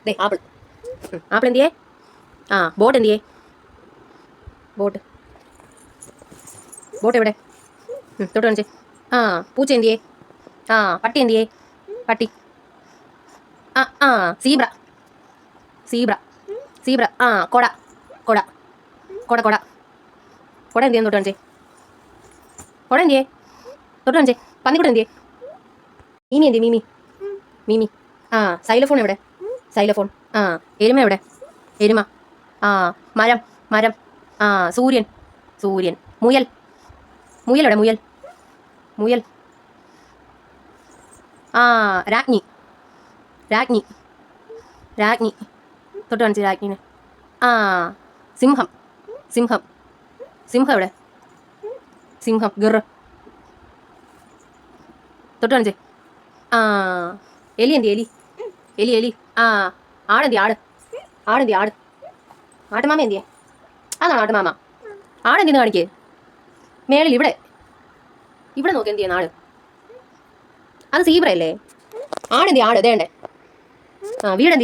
ദേ apple. Apple എന്തിയേ? ആ boat എന്തിയേ? ബോട്ട് ബോട്ട് എവിടെ? തൊട്ട് കാണിച്ചേ. ആ പൂച്ച എന്തിയേ? ആ പട്ടി എന്തിയേ? പട്ടി. ആ ആ സീബ്ര. Zebra zebra. ആ കൊട കൊട കൊട കൊട കൊട എന്തിയെ? തൊട്ട് കാണിച്ചേ. കൊട എന്തിയേ? തൊട്ട് കാണിച്ചേ. പന്നിക്കുട എന്തിയേ? മീമി എന്തിയെ? മീമി മീമി. ആ സൈലഫോൺ എവിടെ? സൈലഫോൺ. ആ എരുമ എവിടെ? എരുമ. ആ മരം മരം. ആ സൂര്യൻ സൂര്യൻ. മുയൽ മുയൽ എവിടെ? മുയൽ മുയൽ. ആ രാജ്ഞി രാജ്ഞി രാജ്ഞി. തൊട്ട് കാണിച്ച് രാജ്ഞിനെ. ആ സിംഹം സിംഹം. സിംഹം എവിടെ? സിംഹം. ഗിർ. തൊട്ട് കാണിച്ചേ. ആ എലി എന്തി? എലി എലി എലി. ആ ആടെന്തി? ആട് ആടെന്തി? ആട്. ആട്ടുമാമ എന്തിയെ? അതാണോ ആട്ടുമാമ? ആടെന്തിന്ന് കാണിക്കേ? മേളിൽ ഇവിടെ ഇവിടെ നോക്കി എന്തിയെ? ആട്. അത് സീബ്ര അല്ലേ? ആടെന്തി? ആട് ദേണ്ടേ. ആ വീടെന്തി?